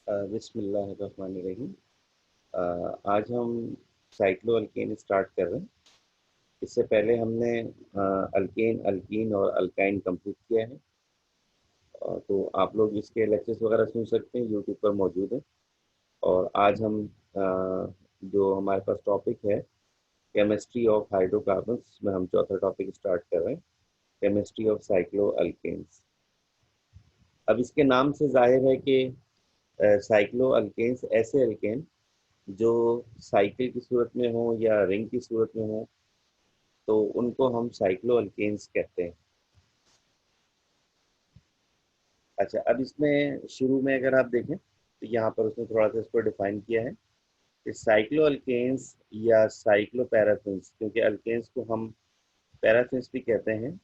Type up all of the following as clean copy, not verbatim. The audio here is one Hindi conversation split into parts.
बिस्मिल्लाहिर्रहमानिर्रहीम। आज हम साइक्लो अल्केन स्टार्ट कर रहे हैं। इससे पहले हमने अल्केन, अल्कीन और अल्काइन कंप्लीट किया है। तो आप लोग इसके लेक्चर्स वगैरह सुन सकते हैं, यूट्यूब पर मौजूद है। और आज हम जो हमारे पास टॉपिक है केमिस्ट्री ऑफ हाइड्रोकार्बन्स में हम चौथा टॉपिक स्टार्ट कर रहे हैं, केमिस्ट्री ऑफ साइक्लो अल्केन्स। अब इसके नाम से जाहिर है कि साइक्लो अल्केन्स ऐसे अल्केन जो साइकिल की सूरत में हो या रिंग की सूरत में हो, तो उनको हम साइक्लो अल्केन्स कहते हैं। अच्छा, अब इसमें शुरू में अगर आप देखें तो यहाँ पर उसने थोड़ा सा इसको डिफाइन किया है कि साइक्लो अल्केन्स या साइक्लो पैराफिन्स, क्योंकि अल्केन्स को हम पैराफिन्स भी कहते हैं,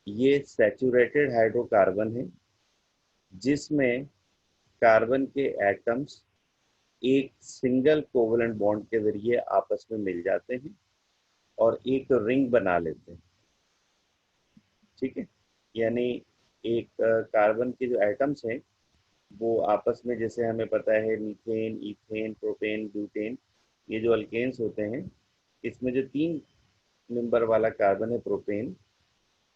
ये सैचुरेटेड हाइड्रोकार्बन है जिसमें कार्बन के एटम्स एक सिंगल कोवलेंट बॉन्ड के जरिए आपस में मिल जाते हैं और एक रिंग बना लेते हैं। ठीक है, यानी एक कार्बन के जो एटम्स हैं वो आपस में, जैसे हमें पता है मीथेन, इथेन, प्रोपेन, ब्यूटेन, ये जो अल्केन्स होते हैं, इसमें जो 3 नंबर वाला कार्बन है प्रोपेन,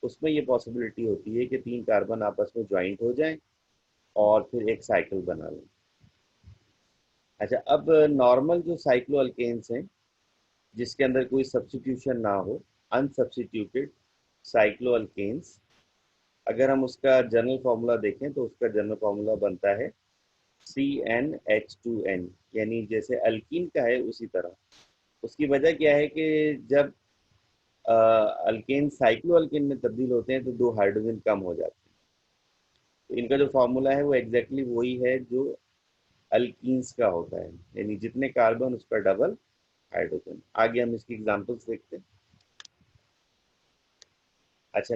उसमें ये पॉसिबिलिटी होती है कि 3 कार्बन आपस में ज्वाइंट हो जाएं और फिर एक साइकिल बना लें। अच्छा, अब नॉर्मल जो साइक्लो अल्केन्स हैं जिसके अंदर कोई सब्स्टिट्यूशन ना हो, अनसब्स्टिट्यूटेड साइक्लो अल्केन्स, अगर हम उसका जनरल फार्मूला देखें तो उसका जनरल फार्मूला बनता है CnH2n, यानी जैसे अल्कीन का है उसी तरह। उसकी वजह क्या है कि जब अल्केन साइक्लो अल्केन में तब्दील होते हैं तो 2 हाइड्रोजन कम हो जाते हैं। तो इनका जो फार्मूला है वो एग्जैक्टली वही है जो अल्कीन्स का होता है, यानी जितने कार्बन उसका डबल हाइड्रोजन। आगे हम इसकी एग्जांपल्स देखते हैं। अच्छा,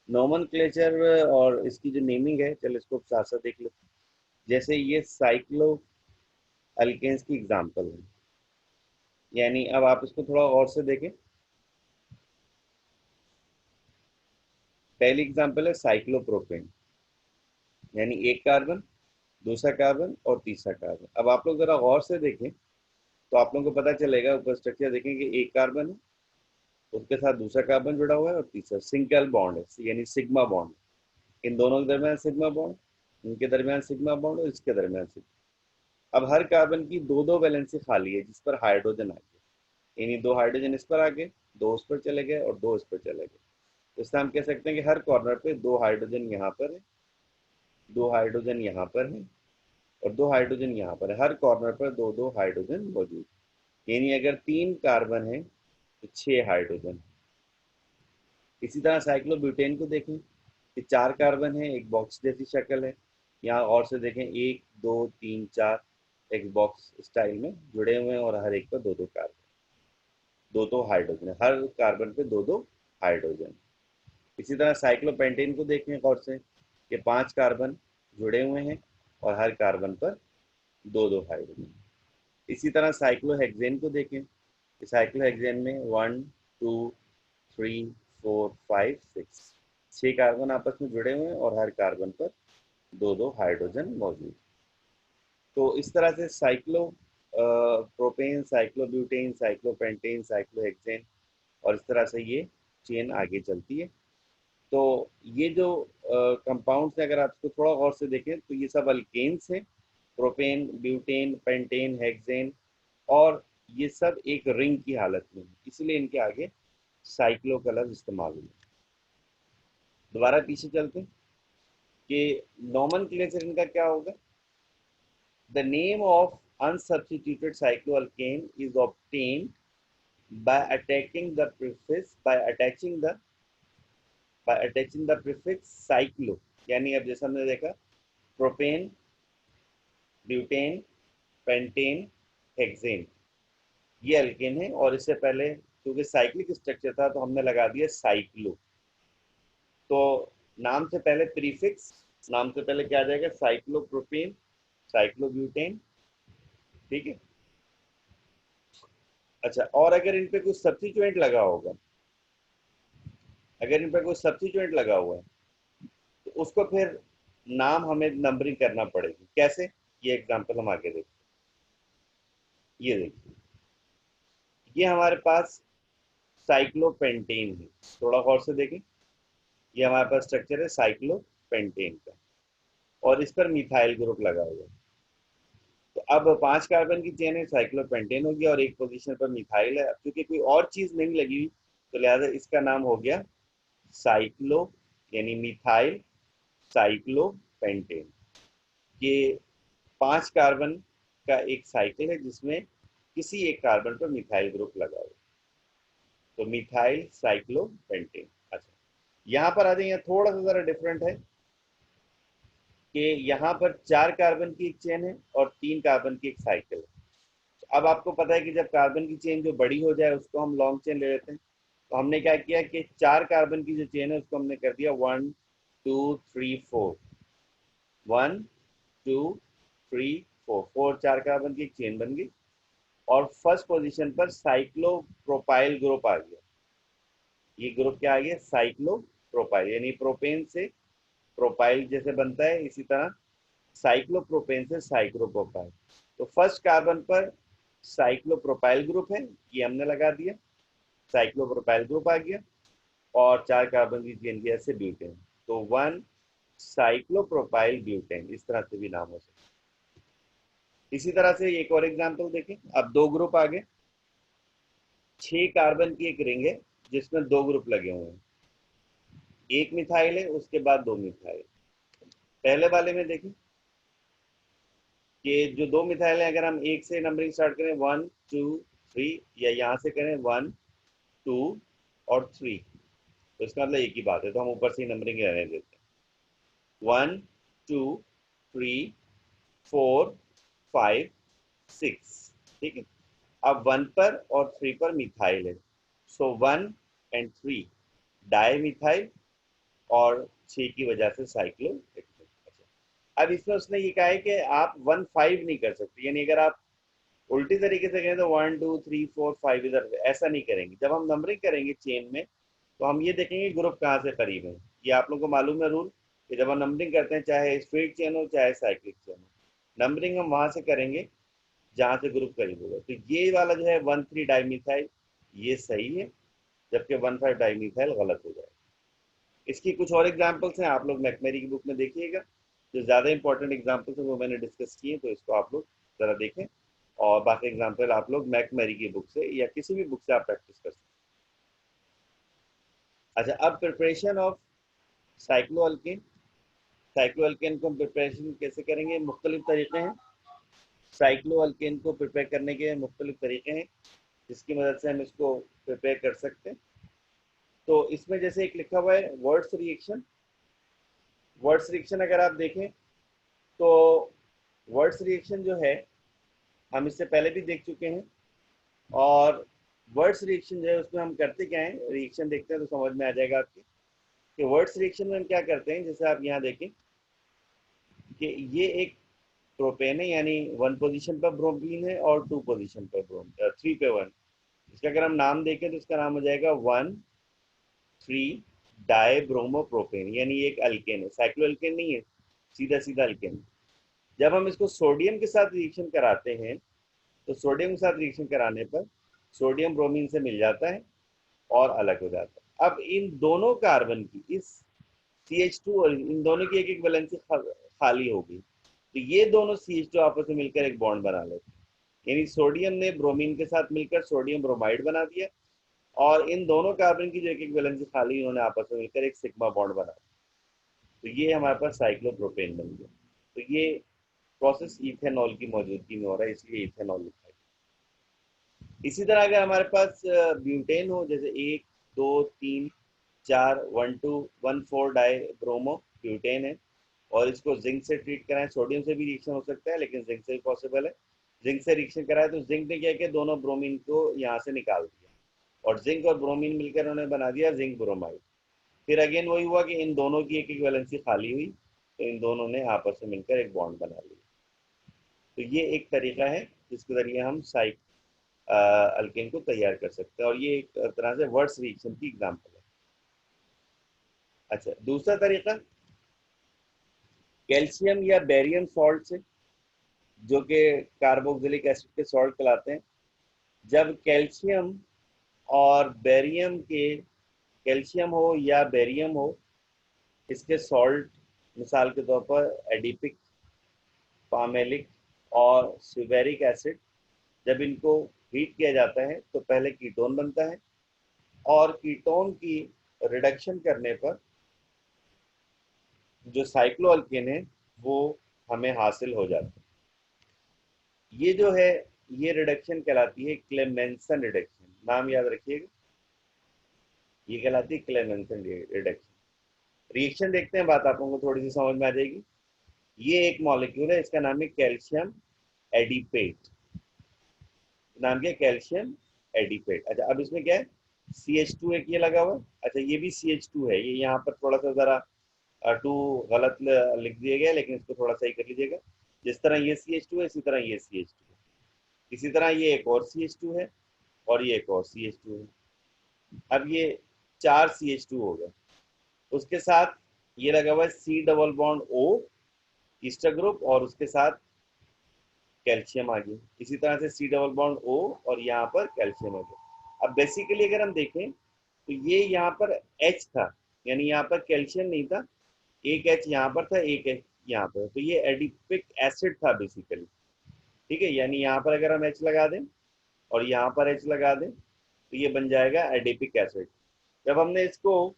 नोमेनक्लेचर और इसकी जो नेमिंग है, चलो इसको साथ साथ देख लेते हैं। जैसे ये साइक्लो अल्केन्स की एग्जांपल है, यानी अब आप इसको थोड़ा और से देखें। पहली एग्जांपल है साइक्लोप्रोपेन, यानी एक कार्बन, दूसरा कार्बन और तीसरा कार्बन। अब आप लोग जरा गौर से देखें तो आप लोगों को पता चलेगा, ऊपर स्ट्रक्चर देखेंगे, एक कार्बन है, उसके साथ दूसरा कार्बन जुड़ा हुआ है और तीसरा सिंगल बॉन्ड है, यानी सिग्मा बॉन्ड। इन दोनों के दरमियान सिग्मा बॉन्ड, इनके दरमियान सिग्मा बॉन्ड और इसके दरमियान सिग्मा। अब हर कार्बन की दो दो वैलेंसी खाली है जिस पर हाइड्रोजन आ गए, यानी 2 हाइड्रोजन इस पर आ गए, 2 उस पर चले गए और 2 इस पर चले गए। तो इससे हम कह सकते हैं कि हर कॉर्नर पे 2 हाइड्रोजन यहाँ पर है, 2 हाइड्रोजन यहाँ पर है और 2 हाइड्रोजन यहाँ पर है। हर कॉर्नर पर दो दो हाइड्रोजन मौजूद, यानी अगर 3 कार्बन है तो 6 हाइड्रोजन। इसी तरह साइक्लोब्यूटेन को देखें कि 4 कार्बन है, एक बॉक्स जैसी शक्ल है। यहाँ और से देखें, 1 2 3 4 एक बॉक्स स्टाइल में जुड़े हुए हैं और हर एक पर दो दो कार्बन, दो दो हाइड्रोजन, हर कार्बन पे दो दो हाइड्रोजन। इसी तरह साइक्लोपेंटेन को देखें गौर से कि 5 कार्बन जुड़े हुए हैं और हर कार्बन पर दो दो हाइड्रोजन। इसी तरह साइक्लोहेक्सेन को देखें कि साइक्लोहेक्सेन में 1 2 3 4 5 6 6 कार्बन आपस में जुड़े हुए हैं और हर कार्बन पर दो दो हाइड्रोजन मौजूद। तो इस तरह से cyclo propane, cyclobutane, cyclopentane, cyclohexane, और इस तरह से ये चेन आगे चलती है। तो ये जो कंपाउंड्स है, अगर आप इसको थोड़ा गौर से देखें तो ये सब अल्केन्स हैं, प्रोपेन, ब्यूटेन, पेंटेन, हेक्सेन, और ये सब एक रिंग की हालत में है, इसलिए इनके आगे साइक्लो का लफ्ज इस्तेमाल हुआ। दोबारा पीछे चलते हैं कि नोमेनक्लेचर इनका क्या होगा। The name of unsubstituted cycloalkane is obtained by attaching the prefix by attaching the prefix cyclo, यानी अब जैसा हमने देखा प्रोपेन, ब्यूटेन, पेंटेन, हेक्सेन, ये अल्केन है और इससे पहले क्योंकि साइक्लिक स्ट्रक्चर था तो हमने लगा दिया साइक्लो। तो नाम से पहले प्रीफिक्स, नाम से पहले क्या आ जाएगा, साइक्लोप्रोपेन, साइक्लोब्यूटेन। ठीक है। अच्छा, और अगर इन पे कुछ सब्स्टिट्यूएंट लगा होगा, अगर इन पे कोई सब्स्टिट्यूएंट लगा हुआ है तो उसको फिर नाम हमें नंबरिंग करना पड़ेगी। कैसे, ये एग्जांपल हम आगे देखते हैं। ये देखिए, ये हमारे पास साइक्लोपेंटेन है। थोड़ा गौर से देखें, ये हमारे पास स्ट्रक्चर है साइक्लोपेंटेन का, और इस पर मिथाइल ग्रुप लगा हुआ है। तो अब 5 कार्बन की चेन है, साइक्लोपेंटेन हो गया और एक पोजीशन पर मिथाइल है। अब क्योंकि कोई और चीज नहीं लगी हुई, तो लिहाजा इसका नाम हो गया साइक्लो, यानी मिथाइल साइक्लोपेंटेन। ये 5 कार्बन का एक साइकिल है जिसमें किसी एक कार्बन पर मिथाइल ग्रुप लगा हुआ है, तो मिथाइल साइक्लोपेंटेन। अच्छा, यहाँ पर आ जाए, यहाँ थोड़ा सा जरा डिफरेंट है कि यहाँ पर 4 कार्बन की एक चेन है और 3 कार्बन की एक साइकिल है। अब आपको पता है कि जब कार्बन की चेन जो बड़ी हो जाए उसको हम लॉन्ग चेन ले लेते हैं। तो हमने क्या किया कि 4 कार्बन की जो चेन है उसको हमने कर दिया 1 2 3 4, 1 2 3 4, 4 कार्बन की एक चेन बन गई। और फर्स्ट पोजीशन पर साइक्लोप्रोपाइल ग्रुप आ गया। ये ग्रुप क्या आ गया, साइक्लोप्रोपाइल, यानी प्रोपेन से प्रोपाइल जैसे बनता है, इसी तरह साइक्लोप्रोपेन से साइक्लोप्रोपाइल। तो फर्स्ट कार्बन पर साइक्लोप्रोपाइल ग्रुप है, ये हमने लगा दिया, साइक्लोप्रोपाइल ग्रुप आ गया। और 4 कार्बन की चेन की ऐसे ब्यूटेन, तो 1 साइक्लोप्रोपाइल ब्यूटेन, इस तरह से भी नाम हो सकता है। इसी तरह से एक और एग्जांपल देखें। अब 2 ग्रुप आ गए, 6 कार्बन की एक रिंग है जिसमें 2 ग्रुप लगे हुए हैं, एक मिथाइल है उसके बाद 2 मिथाइल। पहले वाले में देखें कि जो 2 मिथाइल है, अगर हम एक से नंबरिंग स्टार्ट करें 1 2 3, या यहाँ से करें 1 2 और 3, तो इसका मतलब एक ही बात है, तो हम ऊपर से ही नंबरिंग रहने देते हैं। 1 2 3 4 5 6, ठीक है। अब 1 पर और 3 पर मिथाइल है, सो 1 एंड 3 डाई मिथाइल, और 6 की वजह से साइक्लो। अब इसमें उसने ये कहा है कि आप 1 5 नहीं कर सकते, यानी अगर आप उल्टी तरीके से करें तो 1 2 3 4 5 इधर, ऐसा नहीं करेंगे। जब हम नंबरिंग करेंगे चेन में, तो हम ये देखेंगे ग्रुप कहाँ से करीब है। ये आप लोगों को मालूम है रूल, कि जब हम नंबरिंग करते हैं, चाहे स्ट्रेट चेन हो चाहे साइक्लिक चेन हो, नंबरिंग हम वहां से करेंगे जहां से ग्रुप करीब होगा। तो ये वाला जो है 1 3 डाइमिथाइल, ये सही है, जबकि 1 5 डाइमिथाइल गलत हो जाएगा। इसकी कुछ और एग्जाम्पल्स हैं, आप लोग मैकमेरी की बुक में देखिएगा। जो ज़्यादा इंपॉर्टेंट एग्जाम्पल्स हैं वो मैंने डिस्कस किए, तो इसको आप लोग ज़रा देखें। और बाकी एग्जाम्पल आप लोग मैकमेरी की बुक से या किसी भी बुक से आप प्रैक्टिस कर सकते हैं। अच्छा, अब प्रिपरेशन ऑफ साइक्लोअल्केन। साइक्लोअल्केन को हम प्रिपरेशन कैसे करेंगे, मुख्तलिफ तरीके हैं। साइक्लोअल्केन को प्रिपेयर करने के मुख्तलिफ तरीके हैं जिसकी मदद से हम इसको प्रिपेयर कर सकते हैं। तो इसमें जैसे एक लिखा हुआ है वर्ड्स रिएक्शन। वर्ड्स रिएक्शन अगर आप देखें तो वर्ड्स रिएक्शन जो है, हम इससे पहले भी देख चुके हैं। और वर्ड्स रिएक्शन जो है उसमें हम करते क्या है, रिएक्शन देखते हैं तो समझ में आ जाएगा आपके कि वर्ड्स रिएक्शन में हम क्या करते हैं। जैसे आप यहाँ देखें कि ये एक प्रोपेन है, यानी 1 पोजीशन पर ब्रोमीन है और 2 पोजीशन पर 3 पे 1। इसका अगर हम नाम देखें तो इसका नाम हो जाएगा 1 3 डाई ब्रोमोप्रोपेन, यानी एक अल्केन है, साइक्लो अल्केन नहीं है, सीधा सीधा अल्केन। जब हम इसको सोडियम के साथ रिएक्शन कराते हैं, तो सोडियम के साथ रिएक्शन कराने पर सोडियम ब्रोमीन से मिल जाता है और अलग हो जाता है। अब इन दोनों कार्बन की, इस CH2 और इन दोनों की एक एक वैलेंसी खाली हो गई, तो ये दोनों CH2 आपस में मिलकर एक बॉन्ड बना लेते हैं, यानी सोडियम ने ब्रोमीन के साथ मिलकर सोडियम ब्रोमाइड बना दिया, और इन दोनों कार्बन की जो एक एक वैलेंसी खाली, इन्होंने आपस में मिलकर एक सिग्मा बॉन्ड बना दिया। तो ये हमारे पास साइक्लोप्रोपेन बन गया। तो ये प्रोसेस इथेनॉल की मौजूदगी में हो रहा है, इसलिए इथेनॉल लिखा है। इसी तरह अगर हमारे पास ब्यूटेन हो, जैसे 1 2 3 4 1 2 1 4 डाई ब्रोमो ब्यूटेन है, और इसको जिंक से ट्रीट कराएं, सोडियम से भी रिएक्शन हो सकता है लेकिन जिंक से भी पॉसिबल है। जिंक से रिएक्शन कराए तो जिंक ने क्या किया, दोनों ब्रोमीन को यहाँ से निकाल दिया, और जिंक और ब्रोमीन मिलकर उन्होंने बना दिया जिंक ब्रोमाइड। फिर अगेन वही हुआ कि इन दोनों की एक एक वैलेंसी खाली हुई, तो इन दोनों ने आपस में मिलकर एक बॉन्ड बना लिया। तो ये एक तरीका है जिसके जरिए हम साइक अल्केन को तैयार कर सकते हैं, और ये एक तरह से वर्ड्स रिएक्शन की एग्जांपल है। अच्छा, दूसरा तरीका कैल्शियम या बेरियम सॉल्ट से, जो कि कार्बोक्सिलिक एसिड के सॉल्ट कहलाते हैं। जब कैल्शियम और बेरियम के, कैल्शियम हो या बेरियम हो, इसके सॉल्ट मिसाल के तौर पर एडिपिक, पामेलिक और स्यूबेरिक एसिड, जब इनको हीट किया जाता है तो पहले कीटोन बनता है, और कीटोन की रिडक्शन करने पर जो साइक्लोअल्केन है वो हमें हासिल हो जाता है। ये जो है, ये रिडक्शन कहलाती है क्लेमेंसन रिडक्शन, नाम याद रखिएगा, ये कहलाती है क्लेमेंसन रिडक्शन। रिएक्शन देखते हैं, बात आप लोगों को थोड़ी सी समझ में आ जाएगी। ये एक मॉलिक्यूल है, इसका नाम है कैल्शियम एडिपेट। नाम क्या है? कैल्शियम एडिपेट। अच्छा, अब इसमें क्या है? CH2 एक ये लगा हुआ है। अच्छा, ये भी CH2 है, ये यहाँ पर थोड़ा सा जरा टू गलत लिख दिया गया, लेकिन इसको थोड़ा सही कर लीजिएगा। जिस तरह ये CH2 है, इसी तरह ये CH2 है, इसी तरह ये एक और CH2 है, और ये एक और CH2 है। अब ये 4 CH2 हो गए। उसके साथ ये लगा हुआ है C double bond O Easter group, और उसके साथ कैल्शियम आ गया। इसी तरह से C डबल बॉन्ड O, और यहाँ पर कैल्शियम आ गया। अब बेसिकली अगर हम देखें तो ये यहाँ पर H था, यानी यहाँ पर कैल्शियम नहीं था, एक H यहाँ पर था, एक H यहाँ पर, तो ये एडिपिक एसिड था बेसिकली। ठीक है, यानी यहाँ पर अगर हम H लगा दें और यहाँ पर H लगा दें तो ये बन जाएगा एडिपिक एसिड। जब हमने इसको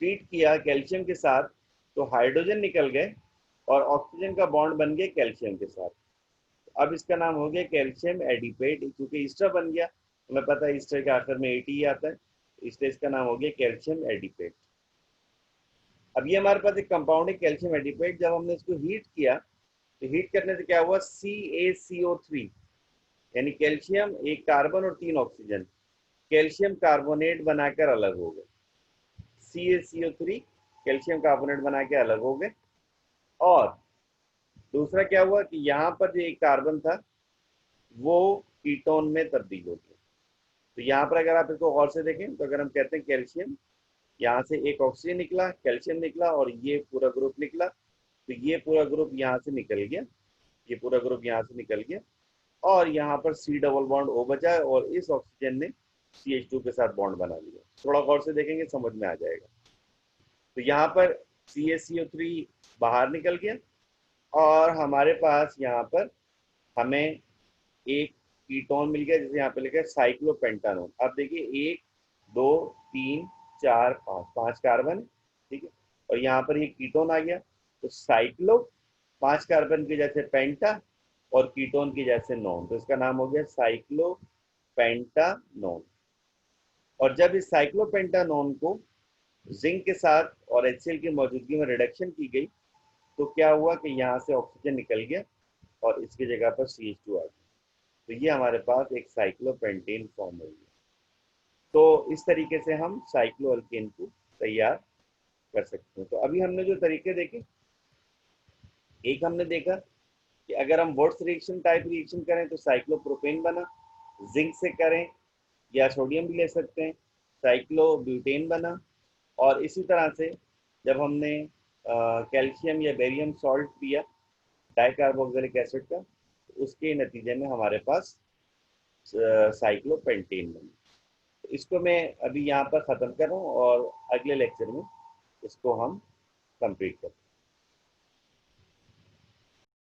ट्रीट किया कैल्शियम के साथ तो हाइड्रोजन निकल गए और ऑक्सीजन का बॉन्ड बन गया कैल्शियम के साथ। अब इसका नाम हो गया कैल्शियम एडिपेट, क्योंकि ईस्टर बन गया, हमें पता है ईस्टर के आखिर में 80 ही आता है, इसलिए इसका नाम हो गया कैल्शियम एडिपेट। अब ये हमारे पास एक कंपाउंड है कैल्शियम एडिपेट। जब हमने इसको हीट किया तो हीट करने से क्या हुआ? CaCO3, यानी कैल्शियम, एक कार्बन और 3 ऑक्सीजन, कैल्शियम कार्बोनेट बनाकर अलग हो गए। CaCO3 कैल्शियम कार्बोनेट बना के अलग हो गए। और दूसरा क्या हुआ कि यहाँ पर जो एक कार्बन था वो कीटोन में तब्दील हो गया। तो यहाँ पर अगर आप इसको गौर से देखें तो अगर हम कहते हैं कैल्शियम, यहाँ से एक ऑक्सीजन निकला, कैल्शियम निकला, और ये पूरा ग्रुप निकला, तो ये पूरा ग्रुप यहाँ से निकल गया, ये पूरा ग्रुप यहाँ से निकल गया, और यहाँ पर C डबल बॉन्ड O बचा है, और इस ऑक्सीजन ने CH2 के साथ बॉन्ड बना लिया। थोड़ा गौर से देखेंगे समझ में आ जाएगा। तो यहाँ पर CaCO3 बाहर निकल गया, और हमारे पास यहाँ पर हमें एक कीटोन मिल गया, जिसे यहाँ पे लिखा है साइक्लोपेंटानोन। अब देखिए 1 2 3 4 5, 5 कार्बन, ठीक है, और यहाँ पर ये कीटोन आ गया। तो साइक्लो, 5 कार्बन की जैसे पेंटा, और कीटोन की जैसे नॉन, तो इसका नाम हो गया साइक्लोपेंटानोन। और जब इस साइक्लोपेंटानोन को जिंक के साथ और HCl की मौजूदगी में रिडक्शन की गई तो क्या हुआ कि यहाँ से ऑक्सीजन निकल गया और इसकी जगह पर CH2 आ गया। तो ये हमारे पास एक साइक्लोपेंटेन फॉर्म हो गया। तो इस तरीके से हम साइक्लोअल्केन को तैयार कर सकते हैं। तो अभी हमने जो तरीके देखे, एक हमने देखा कि अगर हम वुड्स रिएक्शन टाइप रिएक्शन करें तो साइक्लोप्रोपेन बना, जिंक से करें या सोडियम भी ले सकते हैं, साइक्लोब्यूटेन बना। और इसी तरह से जब हमने कैल्शियम या बेरियम सॉल्ट दिया डाइकार्बोक्सिलिक एसिड का, तो उसके नतीजे में हमारे पास साइक्लोपेंटेन बनी। तो इसको मैं अभी यहाँ पर ख़त्म कर रहा हूँ, और अगले लेक्चर में इसको हम कंप्लीट करें।